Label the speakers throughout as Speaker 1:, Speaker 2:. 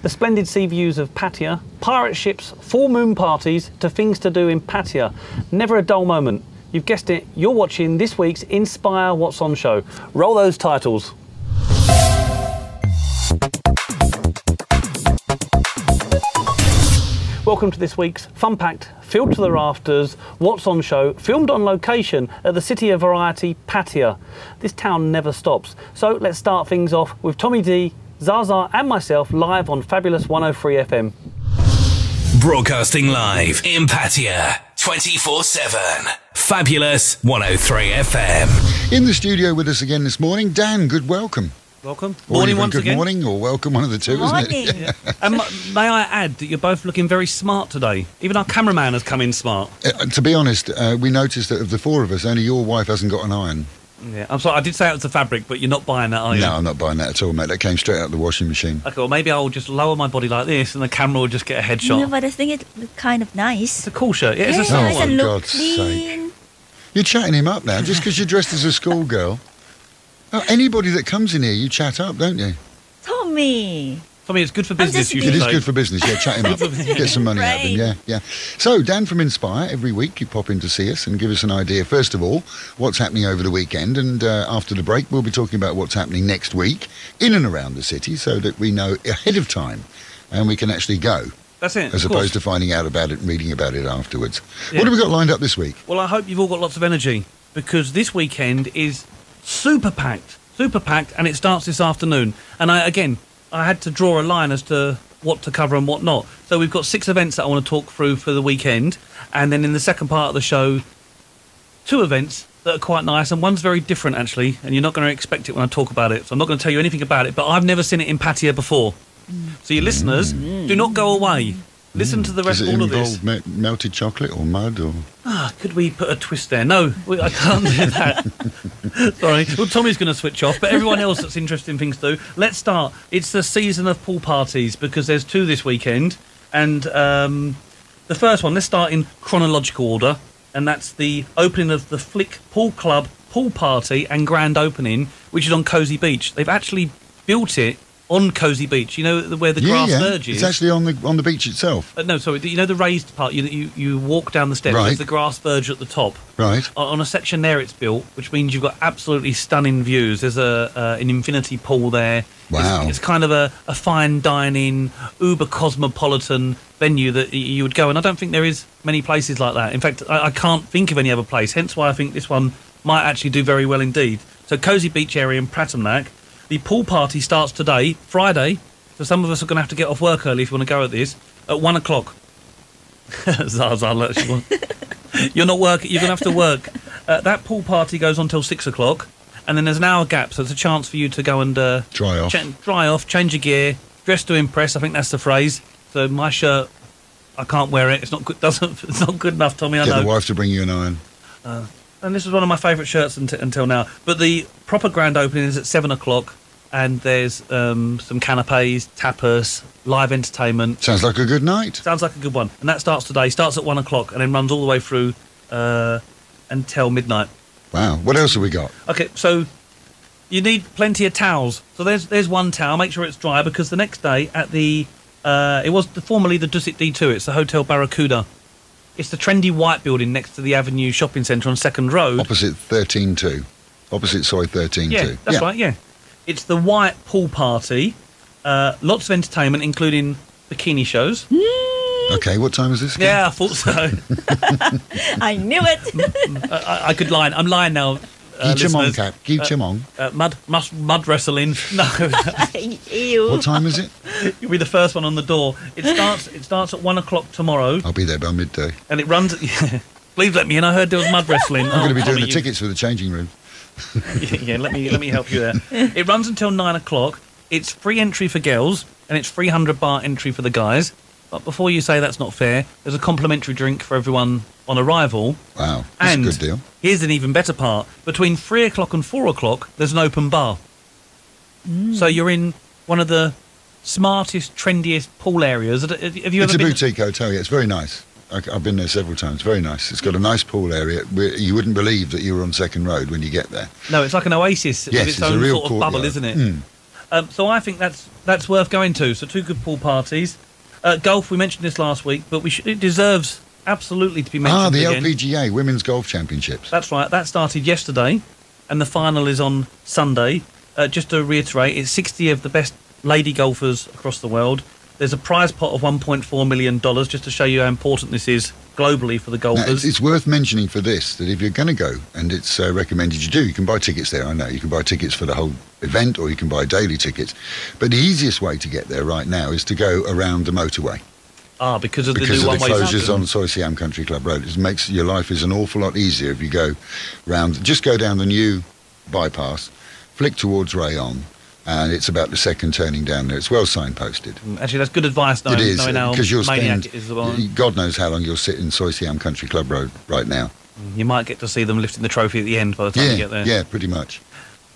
Speaker 1: The splendid sea views of Pattaya, pirate ships, full moon parties, to things to do in Pattaya. Never a dull moment. You've guessed it, you're watching this week's Inspire What's On show. Roll those titles. Welcome to this week's fun-packed, filled to the rafters, What's On show, filmed on location at the City of Variety, Pattaya. This town never stops. So let's start things off with Tommy D, Zaza and myself live on Fabulous 103 FM.
Speaker 2: Broadcasting live in Pattaya, 24/7. Fabulous 103 FM.
Speaker 3: In the studio with us again this morning, Dan, good welcome.
Speaker 1: Welcome.
Speaker 3: Or
Speaker 1: Morning
Speaker 3: even
Speaker 1: once
Speaker 3: good
Speaker 1: again.
Speaker 3: morning or welcome, one of the two, isn't it?
Speaker 1: Yeah. And may I add that you're both looking very smart today. Even our cameraman has come in smart.
Speaker 3: To be honest, we noticed that of the four of us, only your wife hasn't got an iron.
Speaker 1: Yeah, I'm sorry, I did say it was the fabric, but you're not buying that, are you?
Speaker 3: No, I'm not buying that at all, mate. That came straight out of the washing machine.
Speaker 1: Okay, well, maybe I'll just lower my body like this and the camera will just get a headshot.
Speaker 4: No, but I think it looked kind of nice.
Speaker 1: It's a cool shirt. Yeah, it's a
Speaker 4: Yes,
Speaker 1: small
Speaker 3: Oh,
Speaker 1: one.
Speaker 4: and
Speaker 3: for
Speaker 4: look
Speaker 3: God's
Speaker 4: clean.
Speaker 3: You're chatting him up now, just because you're dressed as a schoolgirl. Oh, anybody that comes in here, you chat up, don't you?
Speaker 4: Tommy.
Speaker 1: For me, it's good for business,
Speaker 4: just
Speaker 1: you
Speaker 3: It
Speaker 1: should
Speaker 3: is
Speaker 1: say.
Speaker 3: good for business, yeah, chat him up. Get some money out of him, yeah, yeah. So, Dan from Inspire, every week you pop in to see us and give us an idea, first of all, what's happening over the weekend, and after the break we'll be talking about what's happening next week in and around the city so that we know ahead of time and we can actually go,
Speaker 1: That's it.
Speaker 3: as
Speaker 1: of
Speaker 3: opposed
Speaker 1: course.
Speaker 3: to finding out about it and reading about it afterwards.
Speaker 1: Yeah.
Speaker 3: What have we got lined up this week?
Speaker 1: Well, I hope you've all got lots of energy because this weekend is super packed, and it starts this afternoon. And I had to draw a line as to what to cover and what not. So we've got 6 events that I want to talk through for the weekend, and then in the second part of the show, 2 events that are quite nice, and one's very different actually, and you're not going to expect it when I talk about it. So I'm not going to tell you anything about it, but I've never seen it in Pattaya before. So your listeners, do not go away. Listen to the rest
Speaker 3: Does
Speaker 1: of
Speaker 3: it
Speaker 1: all of this.
Speaker 3: involve melted chocolate or mud or...?
Speaker 1: Could we put a twist there? No, I can't do that. Sorry. Well, Tommy's going to switch off, but everyone else that's interested in things do. Let's start. It's the season of pool parties because there's 2 this weekend. And the first one, let's start in chronological order. And that's the opening of the Flick Pool Club pool party and grand opening, which is on Cozy Beach. They've actually built it on Cozy Beach, you know, where the grass verge is.
Speaker 3: It's actually on the beach itself.
Speaker 1: No, sorry, you know the raised part, you walk down the steps,
Speaker 3: Right.
Speaker 1: there's the grass verge at the top.
Speaker 3: Right.
Speaker 1: On a section there it's built, which means you've got absolutely stunning views. There's an infinity pool there.
Speaker 3: Wow.
Speaker 1: It's kind of a fine dining, uber cosmopolitan venue that you would go, and I don't think there is many places like that. In fact, I can't think of any other place, hence why I think this one might actually do very well indeed. So Cozy Beach area in Pratamnak. The pool party starts today, Friday, so some of us are going to have to get off work early if you want to go at this, at 1 o'clock. Zaza, look, you're not working, you're going to have to work. That pool party goes on till 6 o'clock, and then there's an hour gap, so it's a chance for you to go and
Speaker 3: Dry off.
Speaker 1: dry off, change your gear, dress to impress, I think that's the phrase. So my shirt, I can't wear it, it's not good, it's not good enough, Tommy, I
Speaker 3: Get
Speaker 1: know.
Speaker 3: the wife to bring you an iron.
Speaker 1: And this is one of my favourite shirts until now. But the proper grand opening is at 7 o'clock, and there's some canapes, tapas, live entertainment.
Speaker 3: Sounds like a good night.
Speaker 1: Sounds like a good one. And that starts today. Starts at 1 o'clock and then runs all the way through until midnight.
Speaker 3: Wow. What else have we got?
Speaker 1: Okay, so you need plenty of towels. So there's one towel. Make sure it's dry because the next day at the it was formerly the Dusit D2. It's the Hotel Barracuda. It's the trendy white building next to the Avenue Shopping Centre on 2nd Road.
Speaker 3: Opposite 13-2. Opposite Soy 13-2.
Speaker 1: Yeah, that's right, yeah. It's the white pool party. Lots of entertainment, including bikini shows.
Speaker 3: Okay, what time is this again?
Speaker 1: Yeah, I thought so.
Speaker 4: I knew it.
Speaker 1: I could lie. I'm lying now.
Speaker 3: Gichamong cap. Gichamong.
Speaker 1: Mud wrestling. No,
Speaker 4: Ew.
Speaker 3: What time is it?
Speaker 1: you'll be the first one on the door. It starts at 1 o'clock tomorrow,
Speaker 3: I'll be there by midday.
Speaker 1: and it runs. Please let me in. I heard there was mud wrestling.
Speaker 3: I'm going to be doing the tickets for the changing room.
Speaker 1: Yeah, let me help you there. It runs until 9 o'clock. It's free entry for girls, and it's 300 baht entry for the guys. But before you say that's not fair, there's a complimentary drink for everyone on arrival.
Speaker 3: Wow, that's
Speaker 1: And
Speaker 3: a good deal.
Speaker 1: here's an even better part. Between 3 o'clock and 4 o'clock, there's an open bar. So you're in one of the smartest, trendiest pool areas. Have you
Speaker 3: It's
Speaker 1: ever
Speaker 3: a
Speaker 1: been?
Speaker 3: boutique hotel, yeah, it's very nice. I've been there several times, very nice. It's got a nice pool area. You wouldn't believe that you were on 2nd Road when you get there.
Speaker 1: No, it's like an oasis
Speaker 3: Yes,
Speaker 1: with its
Speaker 3: it's a
Speaker 1: own
Speaker 3: real
Speaker 1: sort of bubble,
Speaker 3: courtyard.
Speaker 1: isn't it? So I think that's worth going to. So 2 good pool parties. Golf, we mentioned this last week, but it deserves absolutely to be mentioned
Speaker 3: the
Speaker 1: again.
Speaker 3: Lpga Women's Golf Championships.
Speaker 1: That's right. That started yesterday, and the final is on Sunday. Just to reiterate, it's 60 of the best lady golfers across the world. There's a prize pot of $1.4 million, just to show you how important this is globally for the golfers.
Speaker 3: Now, it's worth mentioning for this, that if you're going to go, and it's recommended you do, you can buy tickets there, I know. You can buy tickets for the whole event, or you can buy daily tickets. But the easiest way to get there right now is to go around the motorway.
Speaker 1: Because of the
Speaker 3: Because
Speaker 1: new
Speaker 3: of the
Speaker 1: one-way
Speaker 3: closures
Speaker 1: system.
Speaker 3: on Soy Siam Country Club Road. It makes your life is an awful lot easier if you go round. Just go down the new bypass, flick towards Rayong, and it's about the second turning down there. It's well signposted.
Speaker 1: Actually, that's good advice, knowing,
Speaker 3: It is,
Speaker 1: knowing how
Speaker 3: because you'll
Speaker 1: maniac
Speaker 3: spend,
Speaker 1: it is. Well.
Speaker 3: God knows how long you'll sit in Soy Siam Country Club Road right now.
Speaker 1: You might get to see them lifting the trophy at the end by the time you get there.
Speaker 3: Yeah, pretty much.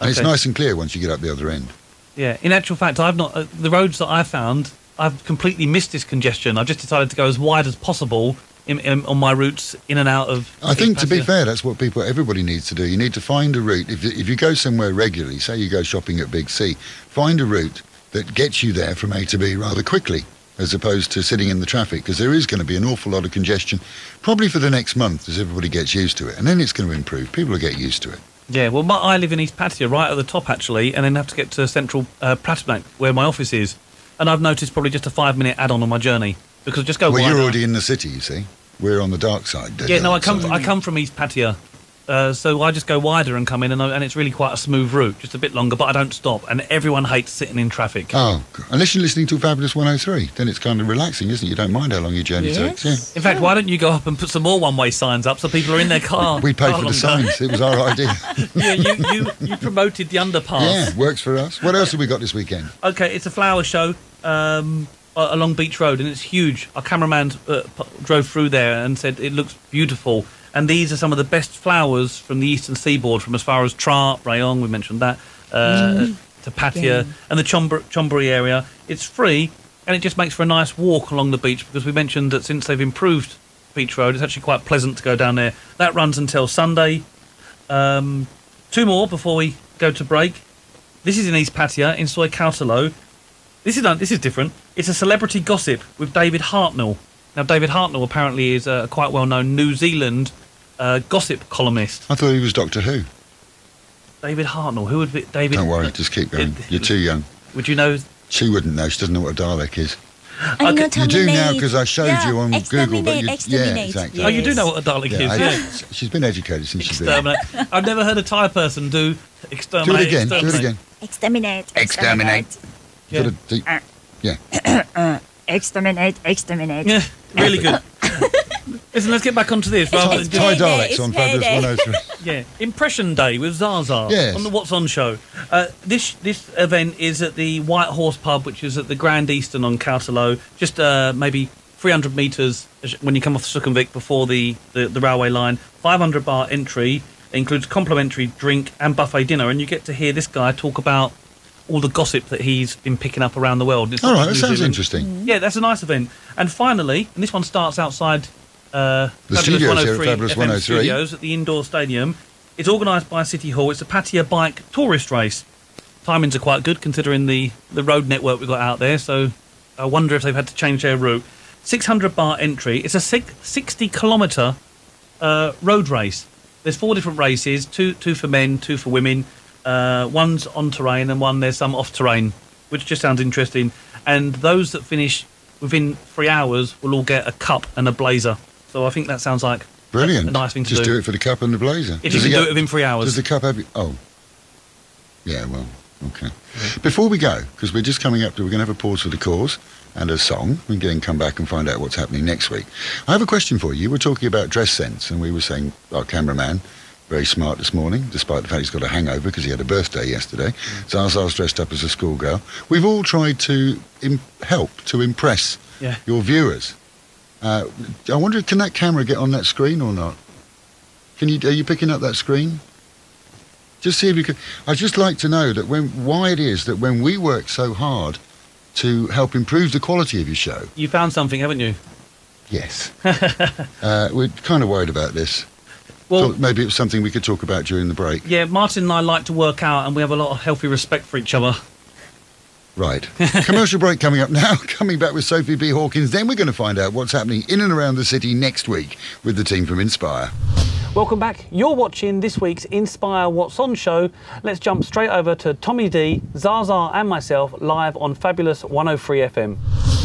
Speaker 3: And it's
Speaker 1: Okay.
Speaker 3: nice and clear once you get up the other end.
Speaker 1: Yeah, in actual fact, I've not the roads that I found. I've completely missed this congestion. I've just decided to go as wide as possible on my routes in and out of.
Speaker 3: I think, to be
Speaker 1: Pattaya.
Speaker 3: fair, that's what everybody needs to do. You need to find a route. If you go somewhere regularly, say you go shopping at Big C, find a route that gets you there from A to B rather quickly, as opposed to sitting in the traffic, because there is going to be an awful lot of congestion, probably for the next month as everybody gets used to it. And then it's going to improve. People will get used to it.
Speaker 1: Yeah, well, I live in East Pattaya, right at the top actually, and then have to get to central Prattanac, where my office is. And I've noticed probably just a 5-minute add-on on my journey because just go.
Speaker 3: Well,
Speaker 1: wider.
Speaker 3: you're already in the city, you see. We're on the dark side.
Speaker 1: Yeah, no, I come from East Pattaya, so I just go wider and come in, and it's really quite a smooth route, just a bit longer, but I don't stop. And everyone hates sitting in traffic.
Speaker 3: Oh, unless you're listening to Fabulous 103, then it's kind of relaxing, isn't it? You don't mind how long your journey takes. Yeah.
Speaker 1: In fact, why don't you go up and put some more one-way signs up so people are in their car?
Speaker 3: We paid
Speaker 1: far
Speaker 3: for the
Speaker 1: longer.
Speaker 3: signs. It was our idea.
Speaker 1: Yeah, you promoted the underpass.
Speaker 3: Yeah, works for us. What else have we got this weekend?
Speaker 1: Okay, it's a flower show along Beach Road, and it's huge. Our cameraman drove through there and said it looks beautiful. And these are some of the best flowers from the eastern seaboard, from as far as Tra, Rayong, we mentioned that, to Pattaya, and the Chonburi area. It's free, and it just makes for a nice walk along the beach, because we mentioned that since they've improved Beach Road, it's actually quite pleasant to go down there. That runs until Sunday. 2 more before we go to break. This is in East Pattaya, in Soi Kautalo. This is different. It's a celebrity gossip with David Hartnell. Now, David Hartnell apparently is a quite well-known New Zealand gossip columnist.
Speaker 3: I thought he was Doctor Who.
Speaker 1: David Hartnell. Who would be David?
Speaker 3: Don't worry, just keep going. You're too young.
Speaker 1: Would you know?
Speaker 3: She wouldn't know. She doesn't know what a Dalek is.
Speaker 4: I know
Speaker 3: You do now
Speaker 4: terminate.
Speaker 3: because I showed you on Google. But yeah,
Speaker 4: Exterminate.
Speaker 3: exactly.
Speaker 1: Oh, you do know what a Dalek is, yeah.
Speaker 3: She's been educated since she's been.
Speaker 1: Exterminate. I've never heard a Thai person do
Speaker 3: Do
Speaker 1: exterminate.
Speaker 3: it again. Do it
Speaker 1: exterminate.
Speaker 3: again.
Speaker 4: Exterminate.
Speaker 1: Yeah.
Speaker 3: Got a deep- yeah.
Speaker 4: Exterminate.
Speaker 1: Yeah, really good. Listen, let's get back onto this. Rather than
Speaker 3: Thai
Speaker 4: It's
Speaker 3: Daleks
Speaker 4: payday,
Speaker 3: on
Speaker 4: it's
Speaker 3: Fabulous
Speaker 4: payday.
Speaker 3: 103.
Speaker 1: Yeah, Impression Day with Zaza
Speaker 3: Yes.
Speaker 1: on the What's On show. This event is at the White Horse Pub, which is at the Grand Eastern on Kautalo, just maybe 300 metres when you come off Sukhumvit before the railway line. 500 baht entry, includes complimentary drink and buffet dinner, and you get to hear this guy talk about all the gossip that he's been picking up around the world. It's
Speaker 3: All
Speaker 1: not
Speaker 3: right, that
Speaker 1: New
Speaker 3: sounds
Speaker 1: Zealand.
Speaker 3: interesting.
Speaker 1: Yeah, that's a nice event. And finally, and this one starts outside
Speaker 3: The
Speaker 1: Fabulous
Speaker 3: studios here at Fabulous
Speaker 1: FM
Speaker 3: 103.
Speaker 1: Studios at the indoor stadium. It's organised by City Hall. It's a Pattaya bike tourist race. Timings are quite good considering the road network we've got out there, so I wonder if they've had to change their route. 600 baht entry. It's a 60-kilometre road race. There's 4 different races, two for men, 2 for women. One's on terrain and one there's some off terrain, which just sounds interesting. And those that finish within 3 hours will all get a cup and a blazer. So I think that sounds like
Speaker 3: Brilliant.
Speaker 1: a nice thing to
Speaker 3: Just
Speaker 1: do.
Speaker 3: do it for the cup and the blazer.
Speaker 1: If you can do it within 3 hours.
Speaker 3: Does the cup have... Oh. Yeah, well, okay. Before we go, because we're just coming up to... We're going to have a pause for the cause and a song. We can then come back and find out what's happening next week. I have a question for you. You were talking about dress sense, and we were saying our cameraman, very smart this morning, despite the fact he's got a hangover because he had a birthday yesterday. Zaza's dressed up as a schoolgirl. We've all tried to help to impress your viewers. I wonder, can that camera get on that screen or not? Are you picking up that screen? Just see if you can. I'd just like to know that why it is that when we work so hard to help improve the quality of your show.
Speaker 1: You found something, haven't you?
Speaker 3: Yes. We're kind of worried about this.
Speaker 1: Well,
Speaker 3: Thought maybe it was something we could talk about during the break.
Speaker 1: yeah, Martin and I like to work out, and we have a lot of healthy respect for each other.
Speaker 3: Right. Commercial break coming up now. Coming back with Sophie B. Hawkins. Then we're going to find out what's happening in and around the city next week with the team from Inspire.
Speaker 1: Welcome back. You're watching this week's Inspire What's On show. Let's jump straight over to Tommy D, Zaza and myself live on Fabulous 103 FM.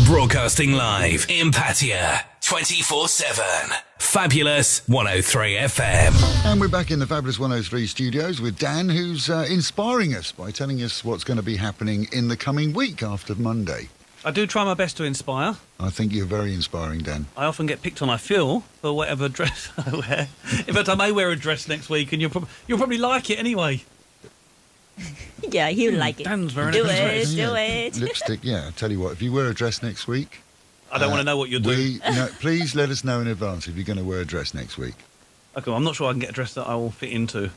Speaker 2: Broadcasting live in Pattaya, 24/7. Fabulous 103 FM.
Speaker 3: And we're back in the Fabulous 103 studios with Dan, who's inspiring us by telling us what's going to be happening in the coming week after Monday.
Speaker 1: I do try my best to inspire.
Speaker 3: I think you're very inspiring, Dan.
Speaker 1: I often get picked on, I feel, for whatever dress I wear. In fact, I may wear a dress next week and you'll probably like it anyway.
Speaker 4: Yeah, he'll like it.
Speaker 1: Dan's very
Speaker 4: Do
Speaker 1: nice.
Speaker 4: it, do it.
Speaker 3: Lipstick, yeah. I tell you what, if you wear a dress next week...
Speaker 1: I don't want to know what you're doing.
Speaker 3: Please let us know in advance if you're going to wear a dress next week.
Speaker 1: Okay, I'm not sure I can get a dress that I will fit into.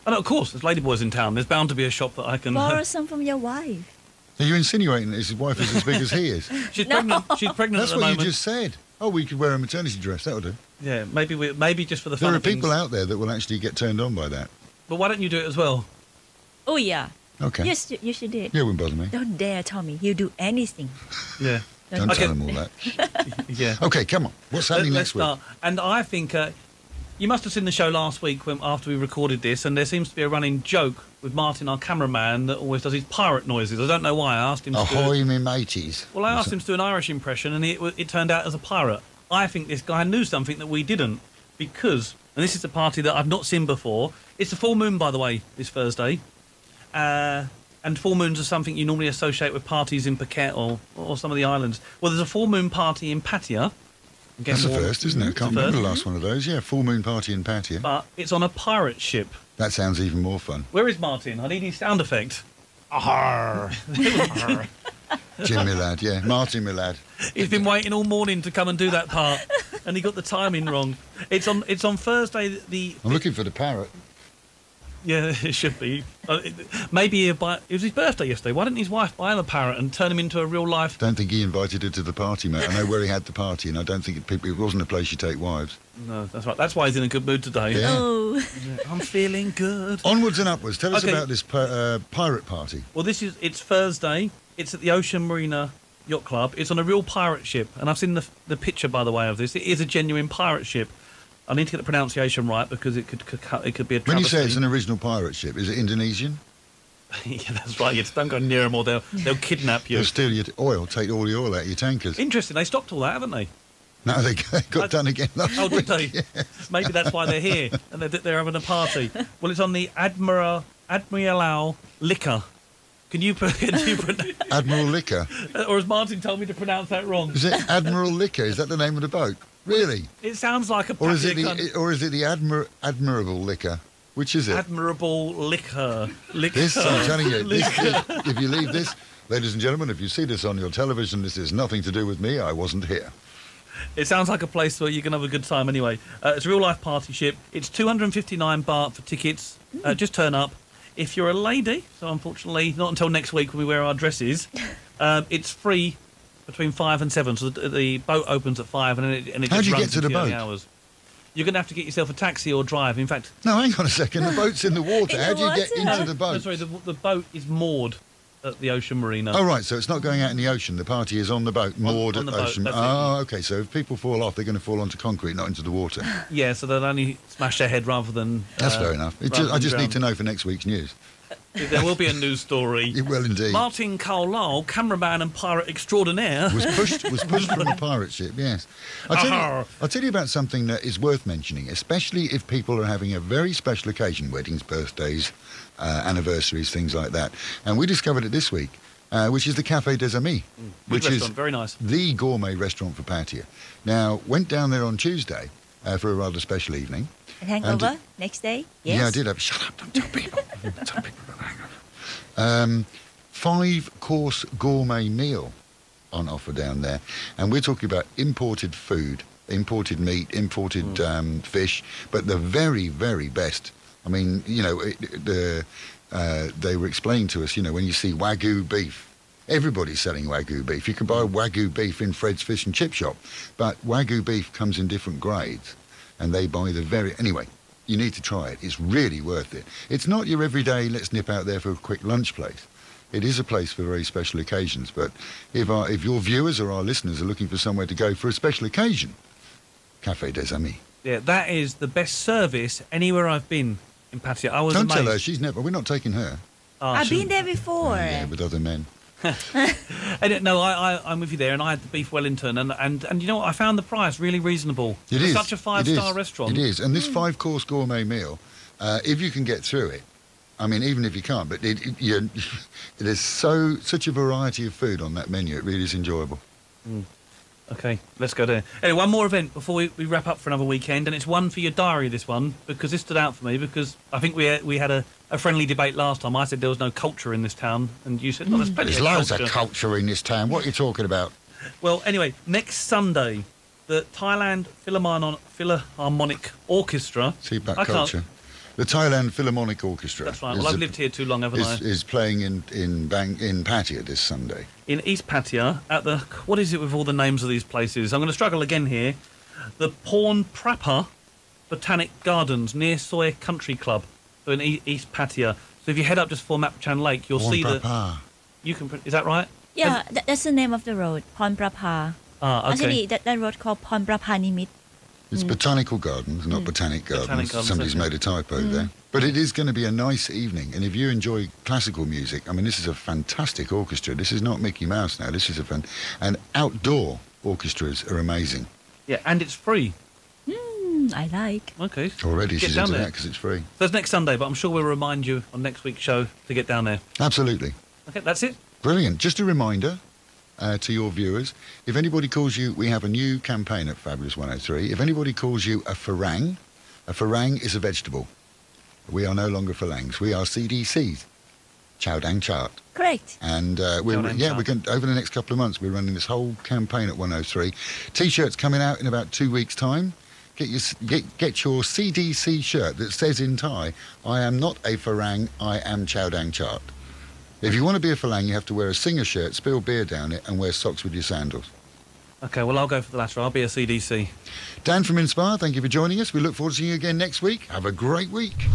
Speaker 1: Oh, no, of course, there's ladyboys in town. There's bound to be a shop that I can...
Speaker 4: Borrow some from your wife.
Speaker 3: Are you insinuating that his wife is as big as he is?
Speaker 1: She's pregnant. She's pregnant
Speaker 3: That's
Speaker 1: at the
Speaker 3: what
Speaker 1: moment.
Speaker 3: you just said. Oh, we could wear a maternity dress. That'll do.
Speaker 1: Yeah, maybe just for the fun
Speaker 3: There are
Speaker 1: of things.
Speaker 3: people out there that will actually get turned on by that.
Speaker 1: But why don't you do it as well?
Speaker 4: Oh, yeah.
Speaker 3: Okay.
Speaker 4: Yes, you should do it.
Speaker 3: Yeah, it wouldn't bother me.
Speaker 4: Don't dare, Tommy. He'll do anything.
Speaker 1: Yeah.
Speaker 3: Don't
Speaker 1: Okay.
Speaker 3: tell him all that.
Speaker 1: Yeah.
Speaker 3: Okay, come on. What's happening
Speaker 1: Let's
Speaker 3: next week?
Speaker 1: start. And I think you must have seen the show last week after we recorded this, and there seems to be a running joke with Martin, our cameraman, that always does his pirate noises. I don't know why. I asked him to do
Speaker 3: Ahoy, me mateys.
Speaker 1: Well, I asked him to do an Irish impression, and it turned out as a pirate. I think this guy knew something that we didn't, because, and this is a party that I've not seen before. It's a full moon, by the way, this Thursday. And full moons are something you normally associate with parties in Phuket or some of the islands. Well, there's a full moon party in Pattaya.
Speaker 3: That's the first, isn't it? I
Speaker 1: It's
Speaker 3: can't
Speaker 1: the
Speaker 3: remember
Speaker 1: first.
Speaker 3: the last one of those. Yeah, full moon party in Pattaya.
Speaker 1: But it's on a pirate ship.
Speaker 3: That sounds even more fun.
Speaker 1: Where is Martin? I need his sound effect.
Speaker 3: Jim, my lad. Yeah, Martin, my lad.
Speaker 1: He's been waiting all morning to come and do that part, and he got the timing wrong. It's on Thursday.
Speaker 3: I'm looking for the parrot.
Speaker 1: Yeah, it should be. Maybe it was his birthday yesterday. Why didn't his wife buy him a parrot and turn him into a real life?
Speaker 3: Don't think he invited her to the party, mate. I know where he had the party, and I don't think it wasn't a place you take wives.
Speaker 1: No, that's right. That's why he's in a good mood today.
Speaker 3: Yeah.
Speaker 4: Oh.
Speaker 1: I'm feeling good.
Speaker 3: Onwards and upwards. Tell us
Speaker 1: Okay.
Speaker 3: about this pirate party.
Speaker 1: Well, it's Thursday. It's at the Ocean Marina Yacht Club. It's on a real pirate ship, and I've seen the picture, by the way, of this. It is a genuine pirate ship. I need to get the pronunciation right because it could be a travesty.
Speaker 3: When you say it's an original pirate ship, is it Indonesian?
Speaker 1: Yeah, that's right. You just don't go near them or they'll kidnap you.
Speaker 3: They'll steal your oil, take all the oil out of your tankers.
Speaker 1: Interesting. They stopped all that, haven't they?
Speaker 3: No, they got done again last
Speaker 1: Oh, did
Speaker 3: week.
Speaker 1: they? Maybe that's why they're here and they're having a party. Well, it's on the Admiral Liquor. Can you pronounce?
Speaker 3: Admiral Liquor.
Speaker 1: Or has Martin told me to pronounce that wrong?
Speaker 3: Is it Admiral Liquor? Is that the name of the boat? Really?
Speaker 1: It sounds like a
Speaker 3: Or is it
Speaker 1: Pattaya
Speaker 3: the Admirable Liquor? Which is it?
Speaker 1: Admirable Liquor.
Speaker 3: This, I'm telling you, if you leave this, ladies and gentlemen, if you see this on your television, this is nothing to do with me. I wasn't here.
Speaker 1: It sounds like a place where you can have a good time anyway. It's a real-life party ship. It's 259 baht for tickets. Just turn up. If you're a lady, so unfortunately not until next week when we wear our dresses, it's free between 5 and 7. So the boat opens at 5 and it
Speaker 3: How
Speaker 1: just
Speaker 3: do you
Speaker 1: runs
Speaker 3: get to the
Speaker 1: for 30
Speaker 3: boat?
Speaker 1: hours. You're going to have to get yourself a taxi or drive. In fact...
Speaker 3: No, hang on a second. The boat's in the water.
Speaker 4: In
Speaker 3: How
Speaker 4: the
Speaker 3: do you get
Speaker 4: water?
Speaker 3: into the boat?
Speaker 1: No, sorry, the boat is moored at the Ocean Marina.
Speaker 3: Oh, right, so it's not going out in the ocean. The party is on the boat, moored
Speaker 1: on
Speaker 3: at
Speaker 1: the
Speaker 3: the
Speaker 1: boat,
Speaker 3: ocean.
Speaker 1: that's it.
Speaker 3: Oh, OK, so if people fall off, they're going to fall onto concrete, not into the water.
Speaker 1: Yeah, so they'll only smash their head rather than...
Speaker 3: That's fair enough. I just need to know for next week's news.
Speaker 1: There will be a news story.
Speaker 3: It will indeed.
Speaker 1: Martin Cowlall, cameraman and pirate extraordinaire.
Speaker 3: Was pushed from a pirate ship, yes. I'll tell you about something that is worth mentioning, especially if people are having a very special occasion, weddings, birthdays, anniversaries, things like that. And we discovered it this week, which is the Café des Amis, which is
Speaker 1: very nice.
Speaker 3: the gourmet restaurant for Pattaya. Now, went down there on Tuesday for a rather special evening.
Speaker 4: And hangover next day? Yes.
Speaker 3: Yeah, I did have... Shut up, don't tell people. Don't tell people about hangover. 5-course gourmet meal on offer down there. And we're talking about imported food, imported meat, imported fish, but the very, very best. I mean, you know, they were explaining to us, you know, when you see Wagyu beef, everybody's selling Wagyu beef. You can buy Wagyu beef in Fred's Fish and Chip Shop, but Wagyu beef comes in different grades. And they buy the very... Anyway, you need to try it. It's really worth it. It's not your everyday, let's nip out there for a quick lunch place. It is a place for very special occasions. But if your viewers or our listeners are looking for somewhere to go for a special occasion, Café des Amis.
Speaker 1: Yeah, that is the best service anywhere I've been in Pattaya. I was
Speaker 3: Don't
Speaker 1: amazed.
Speaker 3: tell her, she's never. We're not taking her.
Speaker 1: Oh,
Speaker 4: I've been there before.
Speaker 3: Yeah, with other men.
Speaker 1: And, no, I'm with you there, and I had the beef Wellington, and you know what? I found the price really reasonable.
Speaker 3: It is
Speaker 1: Such a 5-star restaurant.
Speaker 3: It is, and this 5-course gourmet meal, if you can get through it, I mean, even if you can't, but it is such a variety of food on that menu. It really is enjoyable.
Speaker 1: Okay, let's go there. Anyway, one more event before we wrap up for another weekend, and it's one for your diary, this one, because this stood out for me, because I think we had a friendly debate last time. I said there was no culture in this town, and you said, no, there's plenty
Speaker 3: There's
Speaker 1: of
Speaker 3: loads
Speaker 1: culture.
Speaker 3: of culture in this town. What are you talking about?
Speaker 1: Well, anyway, next Sunday, the Thailand Philharmonic Orchestra...
Speaker 3: See about
Speaker 1: I can't-
Speaker 3: culture. The Thailand Philharmonic Orchestra.
Speaker 1: That's right. Well, I've lived here too long, haven't I?
Speaker 3: Is playing in Pattaya this Sunday.
Speaker 1: In East Pattaya, at the... What is it with all the names of these places? I'm going to struggle again here. The Porn Prapa Botanic Gardens near Soy Country Club. So in East Pattaya. So if you head up just before Mapchan Lake, you'll see the... You can... Is that right?
Speaker 4: Yeah, that's the name of the road, Pon Prapa.
Speaker 1: Ah, okay.
Speaker 4: Actually, that road called Pon Prapa Nimit.
Speaker 3: It's Botanical Gardens, not Botanic Gardens.
Speaker 1: Botanic Gardens,
Speaker 3: Somebody's
Speaker 1: okay.
Speaker 3: made a typo there. But it is going to be a nice evening. And if you enjoy classical music, I mean, this is a fantastic orchestra. This is not Mickey Mouse now. This is and outdoor orchestras are amazing.
Speaker 1: Yeah, and it's free.
Speaker 4: I like.
Speaker 1: Okay.
Speaker 3: Already
Speaker 1: Get
Speaker 3: she's
Speaker 1: down
Speaker 3: into
Speaker 1: there.
Speaker 3: that because it's free.
Speaker 1: So it's next Sunday, but I'm sure we'll remind you on next week's show to get down there.
Speaker 3: Absolutely.
Speaker 1: Okay, that's it.
Speaker 3: Brilliant. Just a reminder to your viewers, if anybody calls you, we have a new campaign at Fabulous 103. If anybody calls you a farang is a vegetable. We are no longer phalangs. We are CDCs. Chow Dang Chart.
Speaker 4: Correct.
Speaker 3: And we're going over the next couple of months. We're running this whole campaign at 103. T-shirts coming out in about 2 weeks' time. Get your CDC shirt that says in Thai, "I am not a farang, I am Chow Dang Chart." If you want to be a phalang, you have to wear a singer shirt, spill beer down it, and wear socks with your sandals.
Speaker 1: Okay, well, I'll go for the latter. I'll be a CDC.
Speaker 3: Dan from Inspire, thank you for joining us. We look forward to seeing you again next week. Have a great week.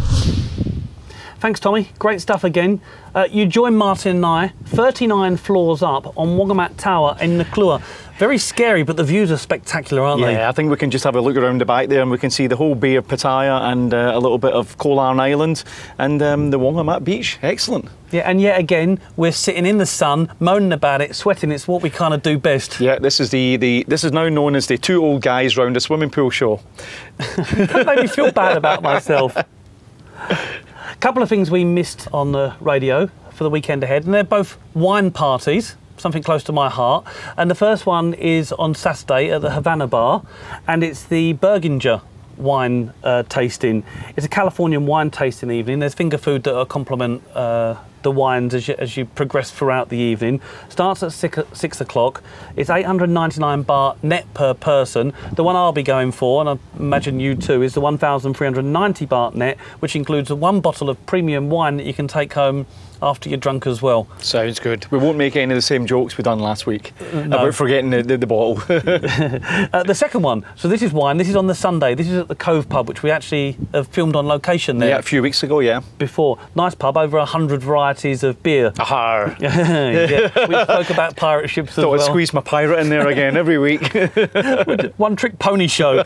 Speaker 1: Thanks, Tommy. Great stuff again. You join Martin and I 39 floors up on Wogamat Tower in Nuklua. Very scary, but the views are spectacular, aren't they?
Speaker 5: Yeah, I think we can just have a look around the back there and we can see the whole Bay of Pattaya and a little bit of Koh Larn Island and the Wogamat Beach. Excellent.
Speaker 1: Yeah, and yet again, we're sitting in the sun, moaning about it, sweating. It's what we kind of do best.
Speaker 5: Yeah, this is this is now known as the two old guys round a swimming pool show.
Speaker 1: That made me feel bad about myself. A couple of things we missed on the radio for the weekend ahead, and they're both wine parties, something close to my heart. And the first one is on Saturday at the Havana Bar, and it's the Burgh wine tasting. It's a Californian wine tasting evening. There's finger food that will complement the wines as you progress throughout the evening. Starts at 6 o'clock. It's 899 baht net per person. The one I'll be going for, and I imagine you too, is the 1,390 baht net, which includes one bottle of premium wine that you can take home after you're drunk as well.
Speaker 5: Sounds good. We won't make any of the same jokes we done last week about forgetting the bottle.
Speaker 1: The second one, so this is wine, this is on the Sunday, this is at the Cove Pub, which we actually have filmed on location there.
Speaker 5: Yeah, a few weeks ago, yeah.
Speaker 1: Before. Nice pub, over 100 varieties of beer.
Speaker 5: Aha!
Speaker 1: Yeah, we spoke about pirate ships as
Speaker 5: Thought
Speaker 1: well.
Speaker 5: I'd squeeze my pirate in there again every week.
Speaker 1: One trick pony show.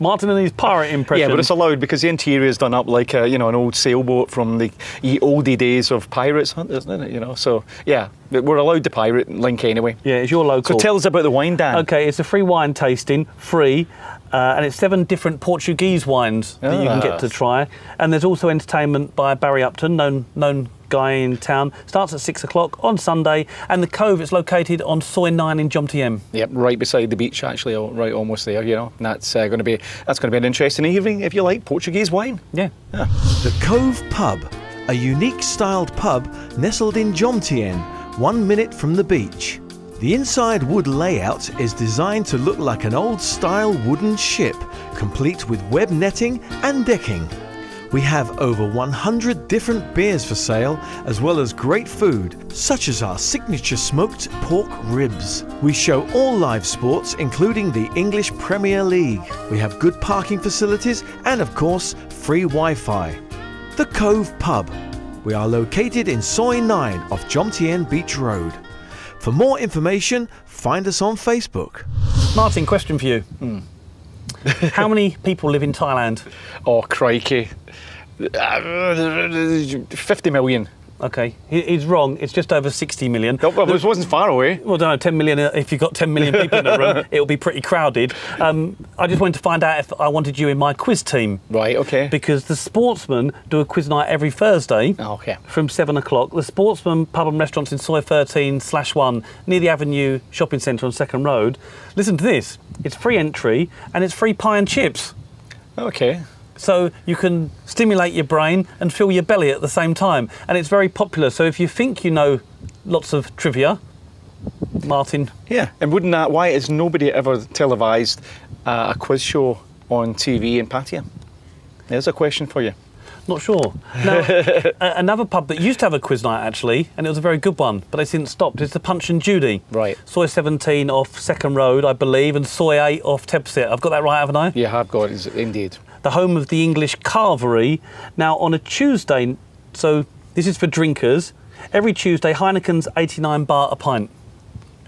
Speaker 1: Martin and his pirate impression.
Speaker 5: Yeah, but it's allowed because the interior is done up like an old sailboat from the oldie days of pirates hunt, isn't it? So yeah, we're allowed the pirate link anyway.
Speaker 1: Yeah, it's your local.
Speaker 5: So tell us about the wine, Dan.
Speaker 1: Okay, it's a free wine tasting, free, and it's 7 different Portuguese wines that you can get to try. And there's also entertainment by Barry Upton, known guy in town. Starts at 6 o'clock on Sunday, and the Cove is located on Soi 9 in Jomtien.
Speaker 5: Yep, right beside the beach, actually, right almost there. And that's going to be an interesting evening if you like Portuguese wine.
Speaker 1: Yeah.
Speaker 6: The Cove Pub, a unique styled pub nestled in Jomtien, 1 minute from the beach. The inside wood layout is designed to look like an old-style wooden ship, complete with web netting and decking. We have over 100 different beers for sale, as well as great food, such as our signature smoked pork ribs. We show all live sports, including the English Premier League. We have good parking facilities and, of course, free Wi-Fi. The Cove Pub. We are located in Soi 9 off Jomtien Beach Road. For more information, find us on Facebook.
Speaker 1: Martin, question for you. How many people live in Thailand?
Speaker 5: Oh, crikey. 50 million.
Speaker 1: Okay, he's wrong. It's just over 60 million.
Speaker 5: No, well, it wasn't far away.
Speaker 1: Well, I don't know, 10 million, if you've got 10 million people in a room, it'll be pretty crowded. I just wanted to find out if I wanted you in my quiz team.
Speaker 5: Right, okay.
Speaker 1: Because the Sportsman do a quiz night every Thursday
Speaker 5: Okay.
Speaker 1: from 7 o'clock. The Sportsman pub and restaurants in Soi 13/1 near the Avenue Shopping Centre on Second Road. Listen to this. It's free entry and it's free pie and chips.
Speaker 5: Okay.
Speaker 1: So you can stimulate your brain and fill your belly at the same time. And it's very popular. So if you think you know lots of trivia, Martin.
Speaker 5: Yeah, and wouldn't that, why has nobody ever televised a quiz show on TV in Pattaya? There's a question for you.
Speaker 1: Not sure. Now, another pub that used to have a quiz night, actually, and it was a very good one, but they since stopped, is the Punch and Judy.
Speaker 5: Right.
Speaker 1: Soi 17 off Second Road, I believe, and Soi 8 off Tepsit. I've got that right, haven't I?
Speaker 5: Yeah, I've got it, indeed.
Speaker 1: The home of the English Carvery. Now, on a Tuesday, so this is for drinkers, every Tuesday, Heineken's 89 baht a pint.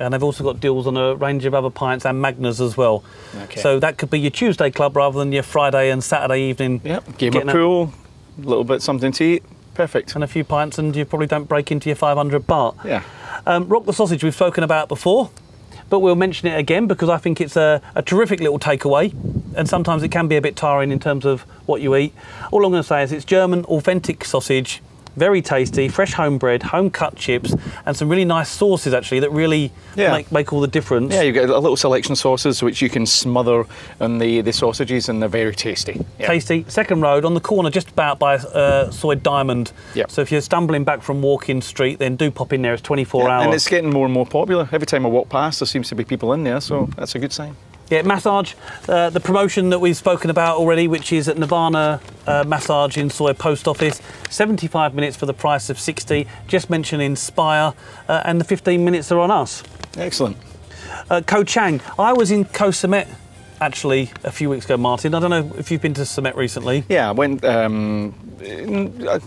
Speaker 1: And they've also got deals on a range of other pints and Magners as well.
Speaker 5: Okay.
Speaker 1: So that could be your Tuesday club rather than your Friday and Saturday evening.
Speaker 5: Yep, game of pool, a little bit something to eat. Perfect.
Speaker 1: And a few pints, and you probably don't break into your 500 baht.
Speaker 5: Yeah.
Speaker 1: Rock the Sausage we've spoken about before, but we'll mention it again because I think it's a terrific little takeaway, and sometimes it can be a bit tiring in terms of what you eat. All I'm going to say is it's German authentic sausage, very tasty, fresh homebred, home-cut chips, and some really nice sauces, actually, that really make all the difference.
Speaker 5: Yeah, you get a little selection of sauces which you can smother on the sausages, and they're very tasty. Yeah.
Speaker 1: Tasty. Second Road, on the corner, just about by Soi Diamond.
Speaker 5: Yep.
Speaker 1: So if you're stumbling back from Walking Street, then do pop in there. It's 24 hours.
Speaker 5: And it's getting more and more popular. Every time I walk past, there seems to be people in there, so that's a good sign.
Speaker 1: Yeah, massage, the promotion that we've spoken about already, which is at Nirvana Massage in Soi Post Office, 75 minutes for the price of 60. Just mention Inspire, and the 15 minutes are on us.
Speaker 5: Excellent.
Speaker 1: Koh Chang, I was in Koh Samet actually a few weeks ago, Martin. I don't know if you've been to Samet recently.
Speaker 5: Yeah, I went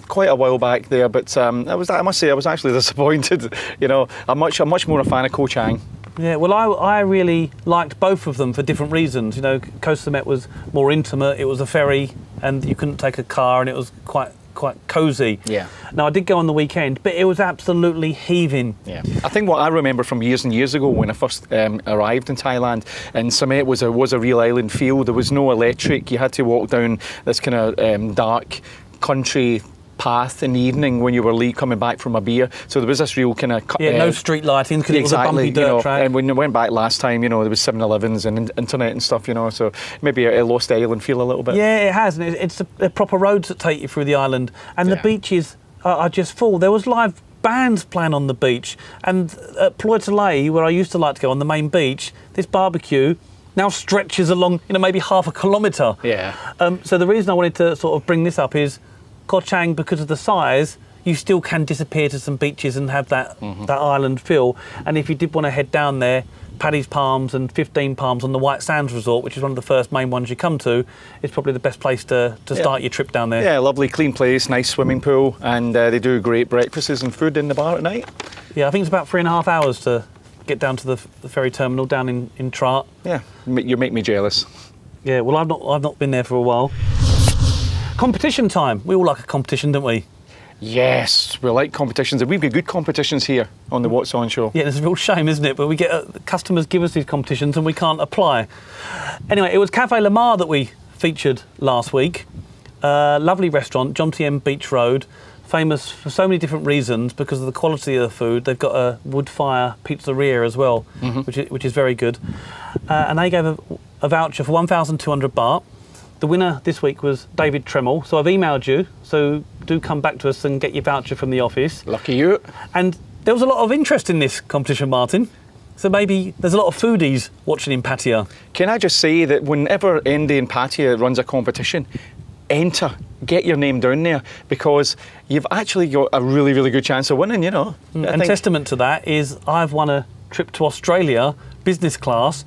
Speaker 5: quite a while back there, but I must say I was actually disappointed. You know, I'm much more a fan of Koh Chang.
Speaker 1: Yeah, well, I really liked both of them for different reasons. You know, Koh Samet was more intimate. It was a ferry, and you couldn't take a car, and it was quite cosy.
Speaker 5: Yeah.
Speaker 1: Now, I did go on the weekend, but it was absolutely heaving.
Speaker 5: Yeah. I think what I remember from years and years ago when I first arrived in Thailand, and Samet was a real island feel. There was no electric. You had to walk down this kind of dark country path in the evening when you were coming back from a beer. So there was this real kind of...
Speaker 1: no street lighting because it was a bumpy dirt track.
Speaker 5: And when I went back last time, you know, there was 7-Elevens and internet and stuff, you know, so maybe it lost the island feel a little bit.
Speaker 1: Yeah, it has, and it's the proper roads that take you through the island. And the beaches are just full. There was live bands playing on the beach. And at Ploi Talay, where I used to like to go on the main beach, this barbecue now stretches along, you know, maybe half a kilometre.
Speaker 5: Yeah.
Speaker 1: So the reason I wanted to sort of bring this up is Koh Chang, because of the size, you still can disappear to some beaches and have that island feel. And if you did want to head down there, Paddy's Palms and 15 Palms on the White Sands Resort, which is one of the first main ones you come to, is probably the best place to start your trip down there. Yeah,
Speaker 5: lovely, clean place, nice swimming pool, and they do great breakfasts and food in the bar at night. Yeah,
Speaker 1: I think it's about 3.5 hours to get down to the ferry terminal down in Trat.
Speaker 5: Yeah, you make me jealous.
Speaker 1: Yeah, well, I've not been there for a while. Competition time. We all like a competition, don't we?
Speaker 5: Yes, we like competitions, and we've got good competitions here on the What's On show.
Speaker 1: Yeah, it's a real shame, isn't it? But we get customers give us these competitions and we can't apply. Anyway, it was Cafe Lamar that we featured last week. Lovely restaurant, Jomtien Beach Road, famous for so many different reasons because of the quality of the food. They've got a wood fire pizzeria as well, which is very good. And they gave a voucher for 1,200 baht. The winner this week was David Tremel, so I've emailed you, so do come back to us and get your voucher from the office.
Speaker 5: Lucky you.
Speaker 1: And there was a lot of interest in this competition, Martin, so maybe there's a lot of foodies watching in Pattaya.
Speaker 5: Can I just say that whenever Andy in Pattaya runs a competition, enter, get your name down there, because you've actually got a really, really good chance of winning, you know.
Speaker 1: And testament to that is I've won a trip to Australia, business class,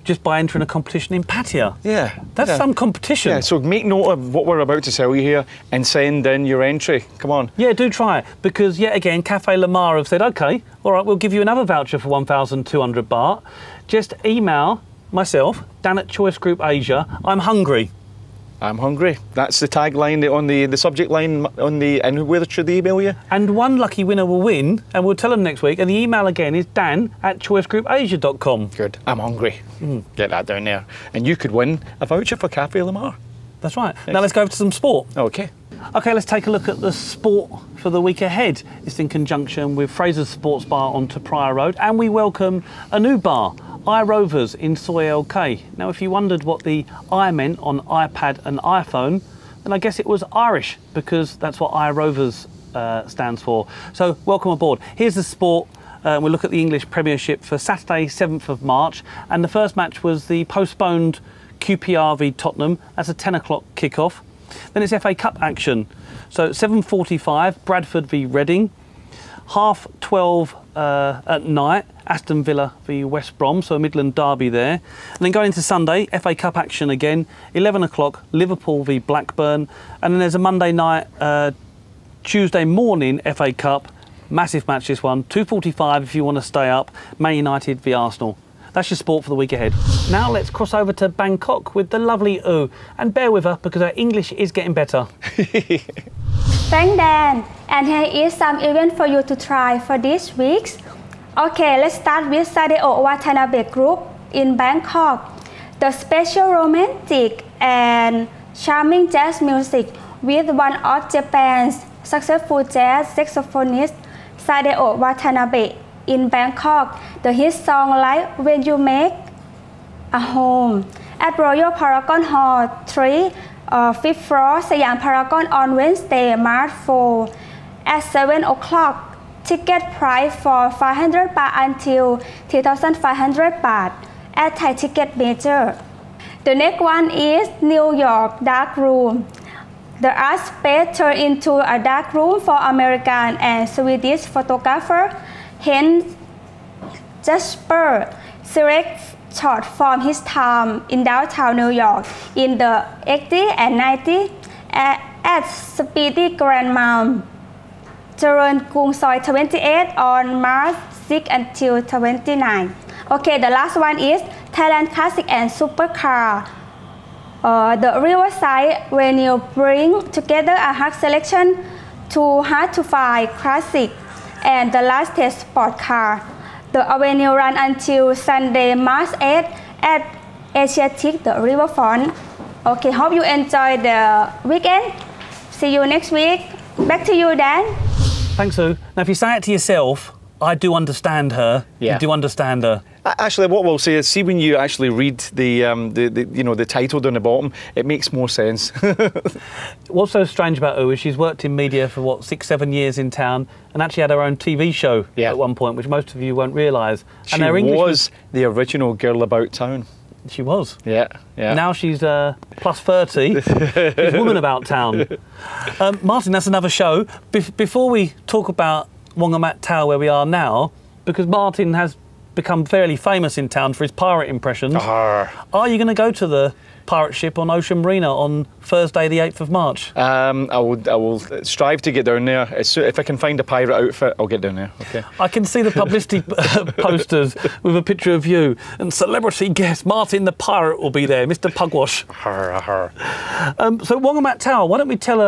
Speaker 1: just by entering a competition in Pattaya.
Speaker 5: Yeah.
Speaker 1: That's some competition.
Speaker 5: Yeah, so make note of what we're about to sell you here and send in your entry. Come on.
Speaker 1: Yeah, do try it, because yet again, Cafe Lamar have said, OK, all right, we'll give you another voucher for 1,200 baht. Just email myself, Dan at Choice Group Asia, I'm hungry.
Speaker 5: I'm hungry. That's the tagline on the subject line and where should they email you?
Speaker 1: And one lucky winner will win, and we'll tell them next week. And the email again is dan at choicegroupasia.com.
Speaker 5: Good. I'm hungry. Get that down there. And you could win a voucher for Cafe Lamar.
Speaker 1: That's right. Now let's go over to some sport.
Speaker 5: Okay.
Speaker 1: OK, let's take a look at the sport for the week ahead. It's in conjunction with Fraser's Sports Bar on To Pryor Road, and we welcome a new bar, iRovers in Soy LK. Now, if you wondered what the I meant on iPad and iPhone, then I guess it was Irish, because that's what iRovers stands for. So, welcome aboard. Here's the sport. We'll look at the English Premiership for Saturday, 7th of March. And the first match was the postponed QPR v Tottenham. That's a 10 o'clock kickoff. Then it's FA Cup action. So, 7:45, Bradford v Reading. 12:30 at night, Aston Villa v West Brom, so a Midland derby there. And then going into Sunday, FA Cup action again, 11 o'clock, Liverpool v Blackburn. And then there's a Monday night, Tuesday morning FA Cup, massive match this one, 2:45 if you want to stay up, Man United v Arsenal. That's your sport for the week ahead. Now let's cross over to Bangkok with the lovely Oo. And bear with her, because her English is getting better.
Speaker 7: Thanks, Dan. And here is some event for you to try for this week. Okay, let's start with Sadeo Watanabe Group in Bangkok. The special romantic and charming jazz music with one of Japan's successful jazz saxophonists, Sadeo Watanabe, in Bangkok. The hit song like When You Make a Home at Royal Paragon Hall 3, 5th floor, Siam Paragon on Wednesday, March 4 at 7 o'clock. Ticket price for 500 baht until 3,500 baht at Thai Ticket Major. The next one is New York Dark Room. The art space turned into a dark room for American and Swedish photographer Hans Jasper Sirek shot from his time in downtown New York in the 80s and 90s at Speedy Grandma, Charon Kung Soi 28 on March 6 until 29. Okay, the last one is Thailand Classic and Supercar. The Riverside venue bring together a hard selection to hard to find classic and the latest sport car. The avenue run until Sunday, March 8 at Asiatic, the riverfront. Okay, hope you enjoy the weekend. See you next week. Back to you, Dan.
Speaker 1: Thanks, Oo. Now, if you say it to yourself, I do understand her.
Speaker 5: Yeah.
Speaker 1: You do understand her.
Speaker 5: Actually, what we'll say is, see when you actually read the title down the bottom, it makes more sense.
Speaker 1: What's so strange about Oo is she's worked in media for, 6-7 years in town, and actually had her own TV show at one point, which most of you won't realise.
Speaker 5: She was the original girl about town.
Speaker 1: She was.
Speaker 5: Yeah, yeah.
Speaker 1: Now she's plus 30. She's woman about town. Martin, that's another show. Before we talk about Wongamat Tower, where we are now, because Martin has become fairly famous in town for his pirate impressions. Are you going to go to the pirate ship on Ocean Marina on Thursday, the 8th of March?
Speaker 5: I will strive to get down there. If I can find a pirate outfit, I'll get down there. Okay.
Speaker 1: I can see the publicity posters with a picture of you and celebrity guest Martin the pirate will be there, Mr. Pugwash. So Wongamat Tower, why don't we tell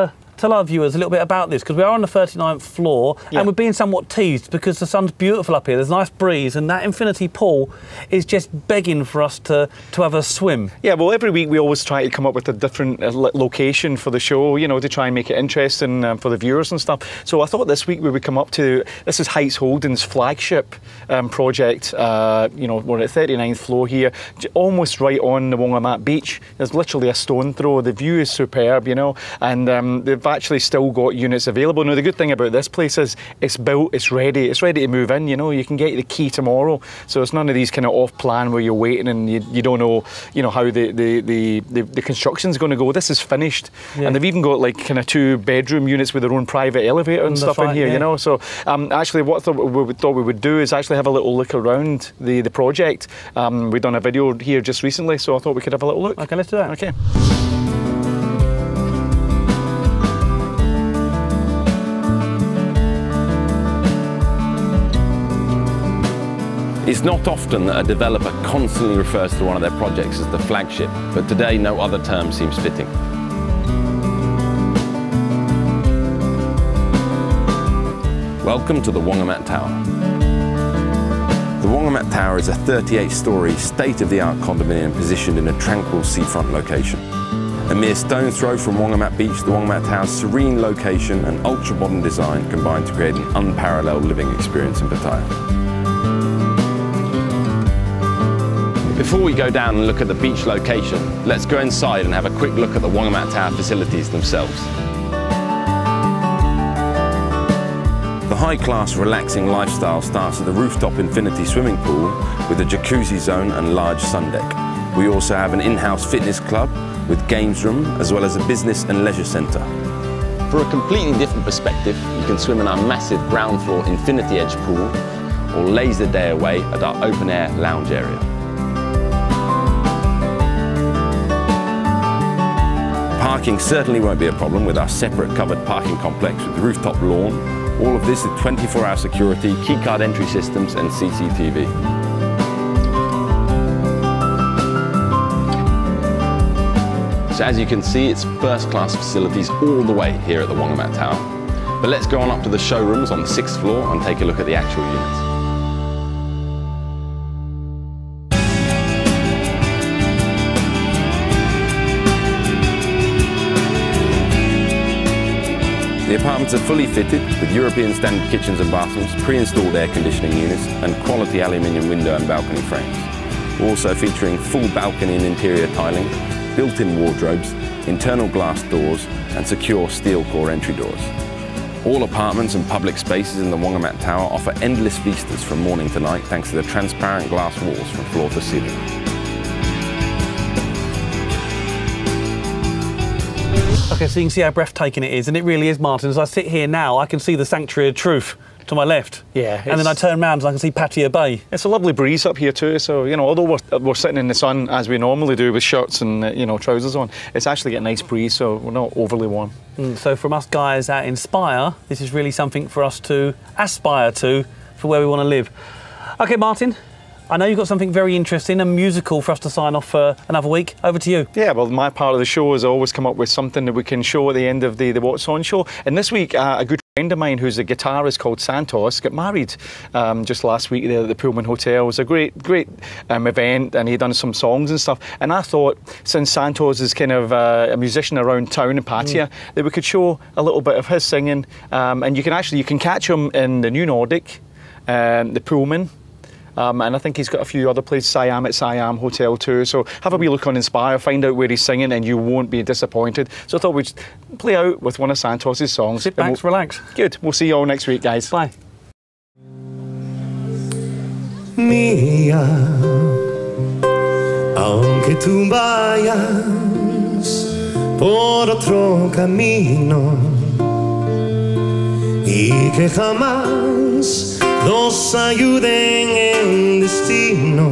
Speaker 1: our viewers a little bit about this, because we are on the 39th floor and we're being somewhat teased because the sun's beautiful up here, there's a nice breeze, and that infinity pool is just begging for us to have a swim. Yeah, well, every week we always try to come up with a different location for the show, you know, to try and make it interesting for the viewers and stuff. So I thought this week we would come up to, this is Heights Holdings' flagship project. You know, we're at 39th floor here, almost right on the Wongamat beach. There's literally a stone throw. The view is superb, you know, and the
Speaker 5: actually still got units available. Now, the good thing about this place is it's built, it's ready to move in. You know, you can get the key tomorrow, so it's none of these kind of off-plan where you're waiting and you don't know, you know, how the construction's going to go. This is finished, and they've even got like kind of 2-bedroom units with their own private elevator and stuff in here. You know, so actually, what we thought we would do is actually have a little look around the project. We've done a video here just recently, so I thought we could have a little look.
Speaker 1: Okay, let's do that.
Speaker 5: Okay.
Speaker 8: It's not often that a developer constantly refers to one of their projects as the flagship, but today no other term seems fitting. Welcome to the Wongamat Tower. The Wongamat Tower is a 38-storey, state-of-the-art condominium positioned in a tranquil seafront location. A mere stone's throw from Wongamat Beach, the Wongamat Tower's serene location and ultra-modern design combine to create an unparalleled living experience in Pattaya. Before we go down and look at the beach location, let's go inside and have a quick look at the Wongamat Tower facilities themselves. The high-class, relaxing lifestyle starts at the rooftop infinity swimming pool with a jacuzzi zone and large sun deck. We also have an in-house fitness club with games room as well as a business and leisure centre. For a completely different perspective, you can swim in our massive ground floor infinity edge pool or laze the day away at our open-air lounge area. Parking certainly won't be a problem with our separate covered parking complex with rooftop lawn. All of this with 24-hour security, keycard entry systems and CCTV. So as you can see, it's first-class facilities all the way here at the Wongamat Tower. But let's go on up to the showrooms on the 6th floor and take a look at the actual units. The apartments are fully fitted with European standard kitchens and bathrooms, pre-installed air conditioning units and quality aluminium window and balcony frames. Also featuring full balcony and interior tiling, built-in wardrobes, internal glass doors and secure steel core entry doors. All apartments and public spaces in the Wongamat Tower offer endless vistas from morning to night thanks to the transparent glass walls from floor to ceiling.
Speaker 1: Okay, so you can see how breathtaking it is, and it really is, Martin. As I sit here now, I can see the Sanctuary of Truth to my left.
Speaker 5: Yeah.
Speaker 1: And then I turn around and I can see Pattaya Bay.
Speaker 5: It's a lovely breeze up here too, so, you know, although we're sitting in the sun as we normally do with shirts and, you know, trousers on, it's actually a nice breeze, so we're not overly warm.
Speaker 1: So from us guys at Inspire, this is really something for us to aspire to for where we want to live. Okay, Martin. I know you've got something very interesting, a musical for us to sign off for another week. Over to you.
Speaker 5: Yeah, well, my part of the show is I always come up with something that we can show at the end of the What's On show. And this week, a good friend of mine who's a guitarist called Santos got married just last week there at the Pullman Hotel. It was a great event, and he'd done some songs and stuff. And I thought, since Santos is kind of a musician around town in Pattaya, that we could show a little bit of his singing. And you can catch him in the New Nordic, the Pullman. And I think he's got a few other places, Siam at Siam Hotel too. So have a wee look on Inspire, find out where he's singing, and you won't be disappointed. So I thought we'd play out with one of Santos's songs.
Speaker 1: Sit back, relax.
Speaker 5: Good. We'll see you all next week, guys.
Speaker 1: Bye.
Speaker 9: Mía, aunque tú vayas por otro camino y que jamás nos ayuden en destino,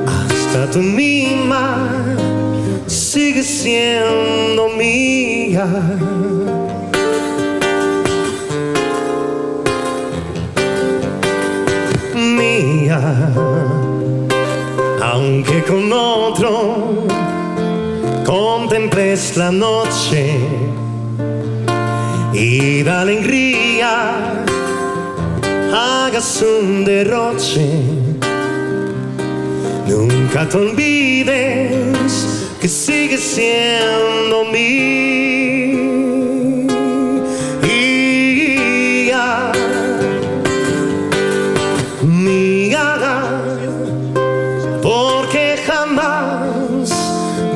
Speaker 9: hasta tu misma sigue siendo mía. Mía, aunque con otro contemples la noche y de alegría hagas un derroche, nunca te olvides que sigues siendo mía. Porque jamás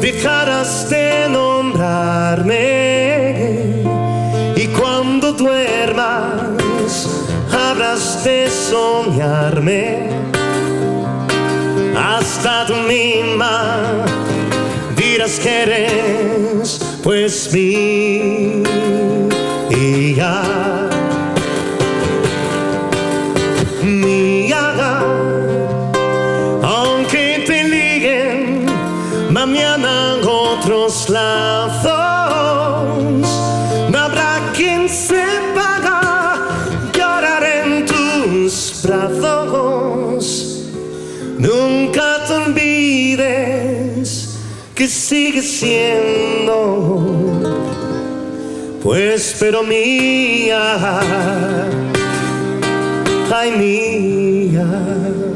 Speaker 9: dejarás de nombrar besarme y cuando duermas habrás de soñarme. Hasta tú misma dirás que eres pues mía. Mía, aunque te liguen mañana otros lazos, no habrá quien sepa llorar en tus brazos. Nunca te olvides que sigues siendo pues pero mía, ay mía.